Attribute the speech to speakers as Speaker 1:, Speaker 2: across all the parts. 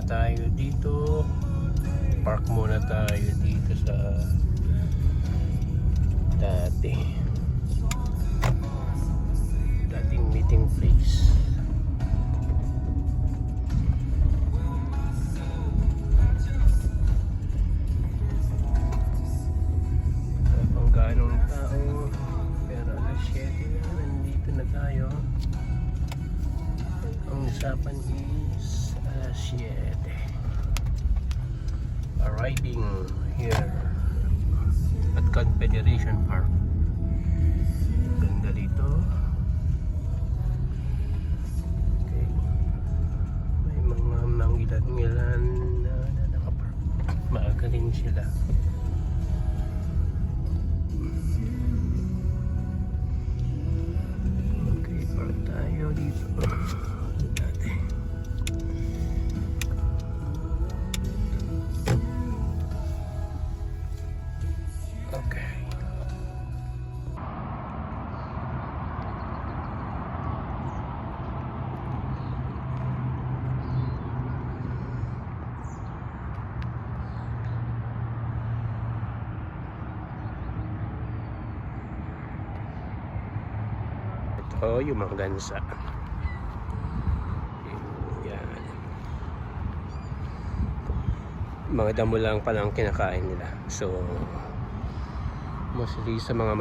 Speaker 1: tayo dito. Park muna tayo dito sa dating meeting place. Kung gaanong tao, pero alas 7 na, nandito na tayo. Ang usapan is alas 7. Arriving here at Confederation Park. Ganda dito. Okay. May mga mangilan-ngilan na nakapark. Maaga rin sila. Okay, park tayo dito. Dati. Okay. Ito yung mga gansa. Yan. Mga damo lang palang kinakain nila. So mostly sa mga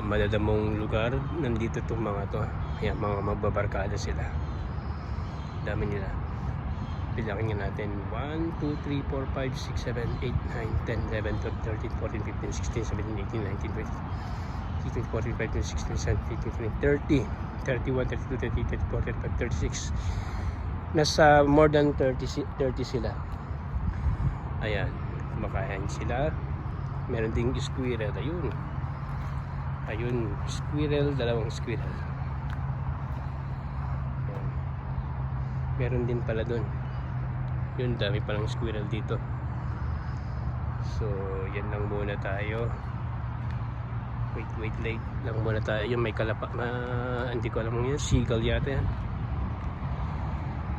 Speaker 1: madadamong lugar, nandito itong mga to. Ayan, mga magbabarkada sila. Dami nila. Bilangin nga natin. 1, 2, 3, 4, 5, 6, 7, 8, 9, 10, 11, 12, 13, 14, 15, 16, 17, 18, 19, 20, 21, 22, 23, 24, 25, 26, 27, 28, 29, 30, 31, 32, 33, 34, 35, 36. Nasa more than 30 sila. Ayan, kumakain sila. Meron ding squirrel. Ayun, squirrel, dalawang squirrel. Ayan. Meron din pala dun. Yun, dami palang squirrel dito. So yan lang muna tayo. Wait lang muna tayo. Yung may kalapak na hindi ko alam yun, seagull yata yan.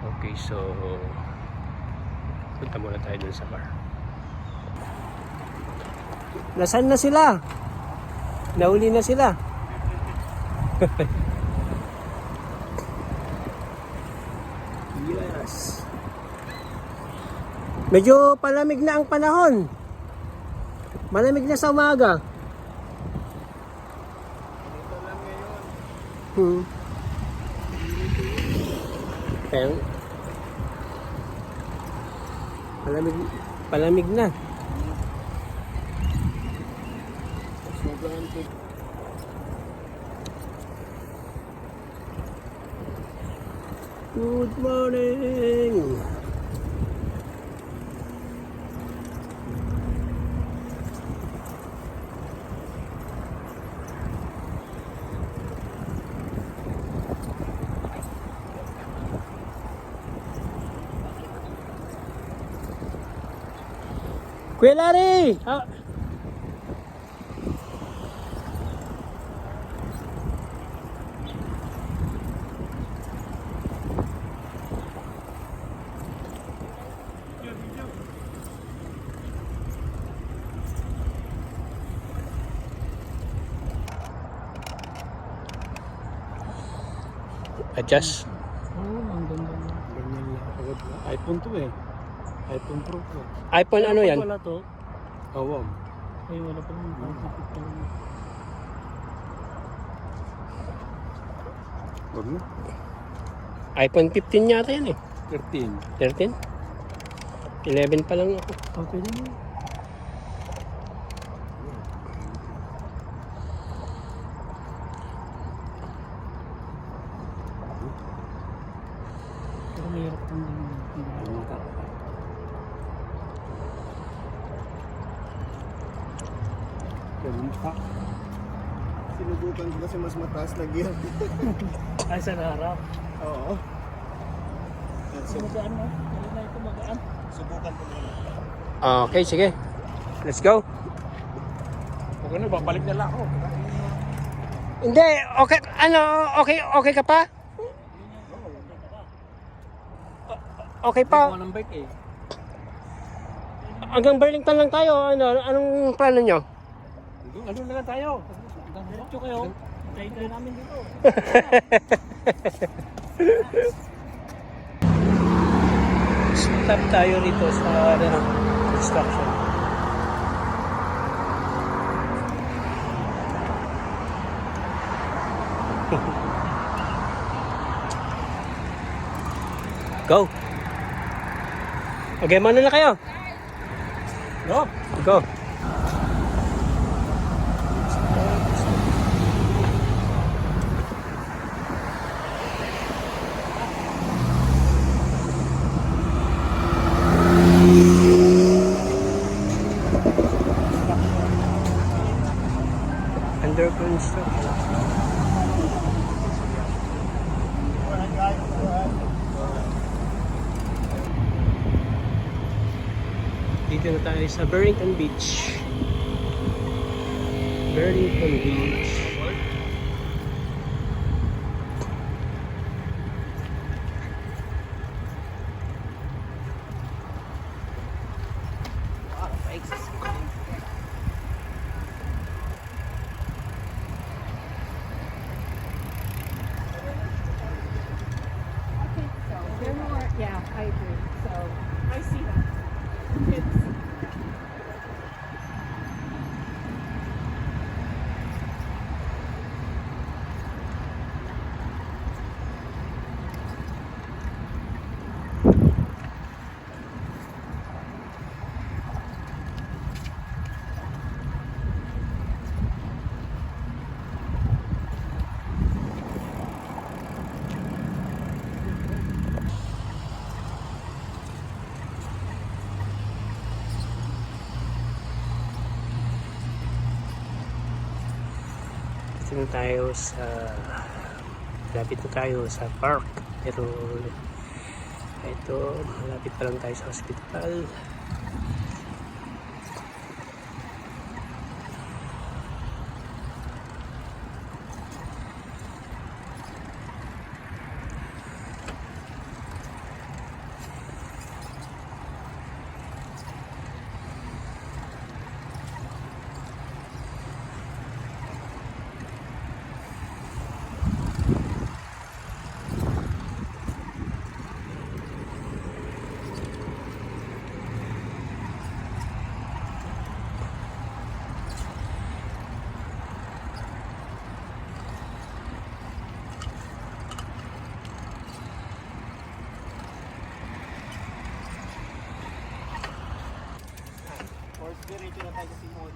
Speaker 1: Okay, so punta muna tayo dun sa bar. Nasaan na sila? Nahuli na sila. Yes. Medyo palamig na ang panahon. Malamig na sa umaga.
Speaker 2: Dito lang ngayon.
Speaker 1: Kaya palamig na. Good morning. Kuya Larry! Adjust.
Speaker 2: Oo, ang ganda na. Ganyan lang. iPhone to eh. iPhone Pro to.
Speaker 1: iPhone ano yan?
Speaker 2: Wala to. Awam. Ay, wala pa naman. Wag mo.
Speaker 1: iPhone 15 yata yan eh.
Speaker 2: 13.
Speaker 1: 13? 11 pa lang ako.
Speaker 2: Okay din yun. Pero mahirap kang
Speaker 3: Sinubukan ko kasi mas mataas na gear.
Speaker 2: Ay, sa harap.
Speaker 3: Oo.
Speaker 2: Magaan mo. Hindi na ito magaan.
Speaker 3: Subukan ko muna.
Speaker 1: Okay, sige. Let's go.
Speaker 2: Okay na, babalik na lang ako.
Speaker 1: Hindi, okay, ano, okay ka pa? Okay
Speaker 2: Hindi ko
Speaker 1: pa.
Speaker 2: ng bike eh.
Speaker 1: Hanggang Burlington lang tayo. Anong plano nyo?
Speaker 2: Ano na lang tayo? Diretso kayo. Tayo na namin dito.
Speaker 1: Stop tayo rito sa construction. Go! Okay, mana na kayo?
Speaker 2: No?
Speaker 1: Go! Under construction. Dito na tayo sa Burlington Beach. Burlington Beach.
Speaker 4: They're more, yeah, I agree. So I see that. It's,
Speaker 1: Dito na tayo sa malapit na tayo sa park, pero ito malapit pa lang tayo sa hospital.
Speaker 3: Or diretso na tayo sa Simon.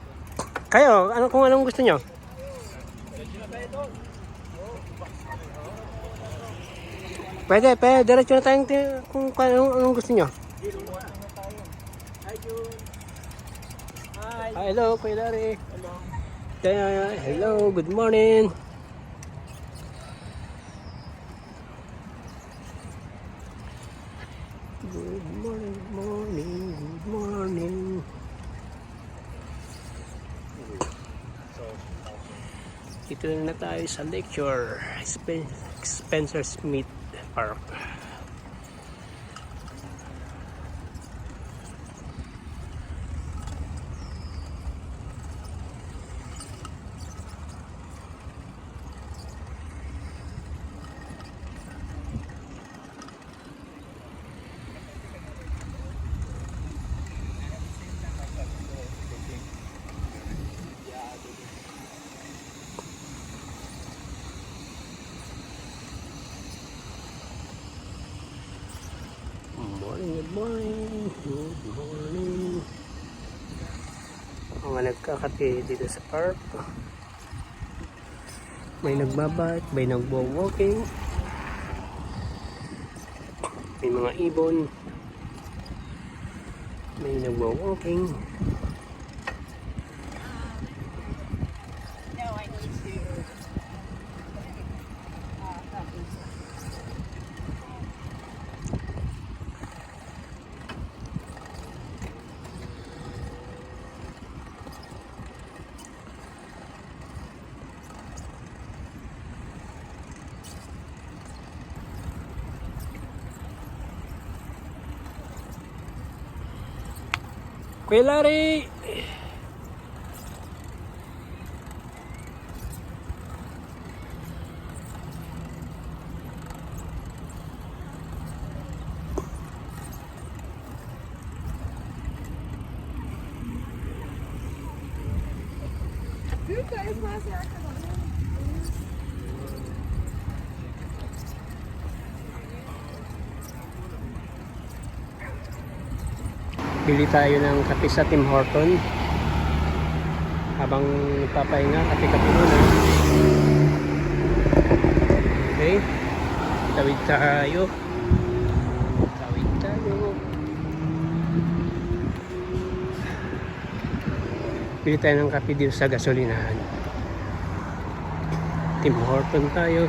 Speaker 1: Kayo, kung anong gusto nyo? Pwede, diretso na tayong kung anong gusto nyo.
Speaker 3: Hi, Jun. Hi.
Speaker 1: Hello, Kuya Larry.
Speaker 3: Hello.
Speaker 1: Hello, good morning. Good morning, good morning, good morning. Dito na tayo sa Lakeshore, Spencer Smith Park. Good morning, good morning. Mga nagkakape dito sa park. May nagbabike, may nagbo-walking. May mga ibon. May nagbo-walking. Kuya Larry! Bili tayo ng kape sa Tim Horton. Habang nagpapahinga, kape-kape muna. Okay. Tawid tayo. Tawid tayo. Bili tayo ng kape dito sa gasolinahan. Tim Horton tayo.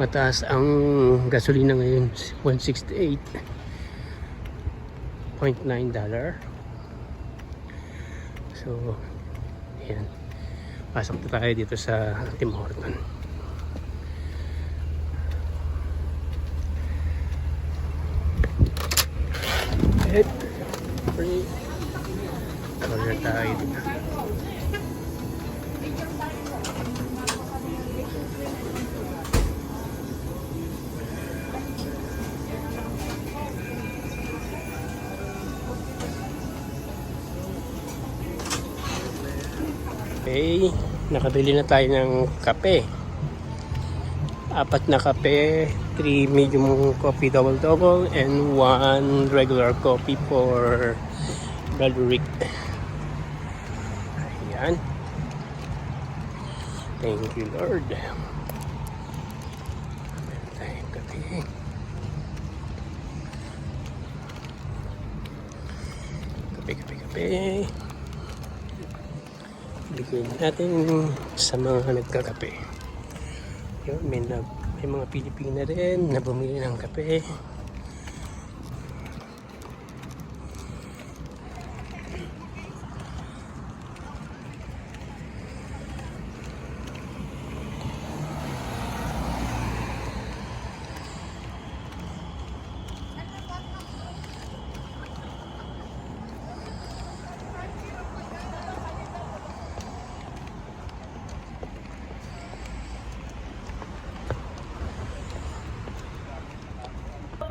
Speaker 1: Mataas ang gasolina ngayon, $168.9. So, ayan. Pasok na tayo dito sa Tim Horton. At, free. Order tayo dito. Okay, nakabili na tayo ng kape. 4 na kape, 3 medium coffee double and 1 regular coffee for Brother Rick. Ayan. Thank you, Lord. Meron tayong kape. Kape. Bigyan natin sa mga nagkakape. Yun, may mga Pilipina rin na bumili ng kape.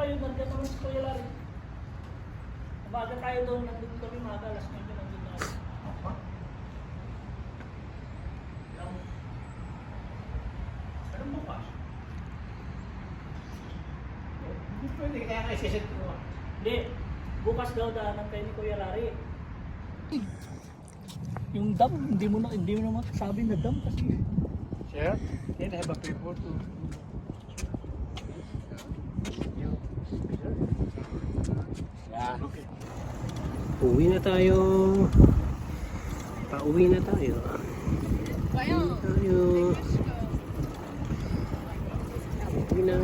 Speaker 3: Kayo nandiyan naman si Kuya Larry. Umaga tayo doon, nandun kami umaga, alas 9 nandun na. Anong bukas? Hindi pwede, kaya kayo sisit ko. Hindi, bukas daw daanan tayo ni Kuya Larry. Yung dam, hindi mo naman sabi na dam kasi.
Speaker 2: Sir, can I have a paper to...
Speaker 3: Yan, okay.
Speaker 1: Uwi na tayo. Pauwi na tayo. Uwi na.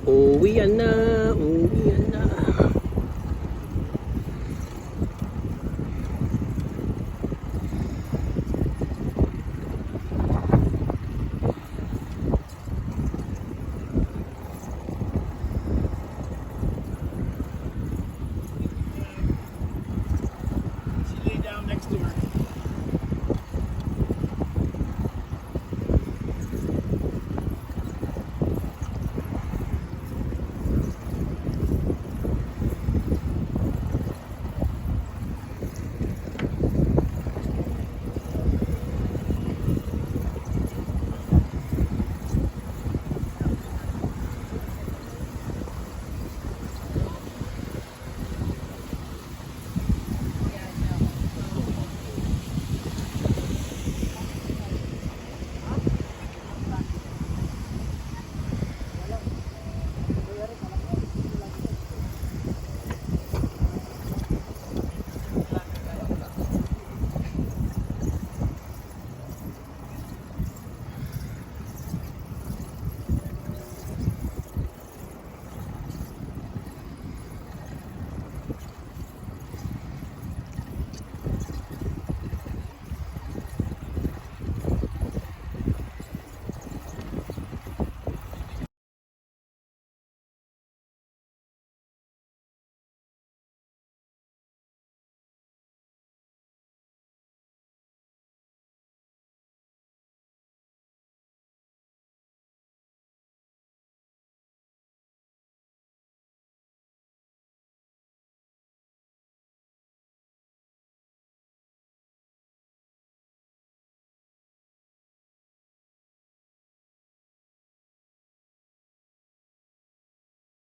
Speaker 1: Uwian na.
Speaker 3: Lay down next to her.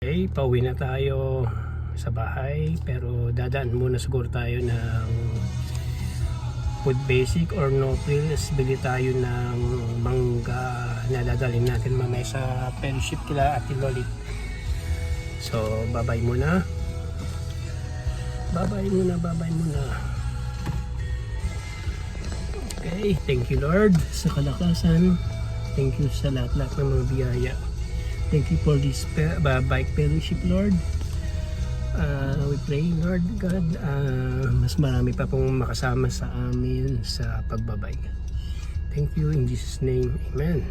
Speaker 1: Okay, pauwi na tayo sa bahay, pero dadaan muna siguro tayo ng Food Basic or No Frills. Bili tayo ng mangga na dadalhin natin mamaya sa fellowship kila Ate Lolit. So bye bye muna. Bye muna. Okay, thank you Lord sa kalakasan. Thank you sa lahat-lahat ng mga biyaya. Thank you for this bike fellowship, Lord. We pray, Lord God, mas marami pa pong makasama sa amin sa pagbabike. Thank you in Jesus' name. Amen.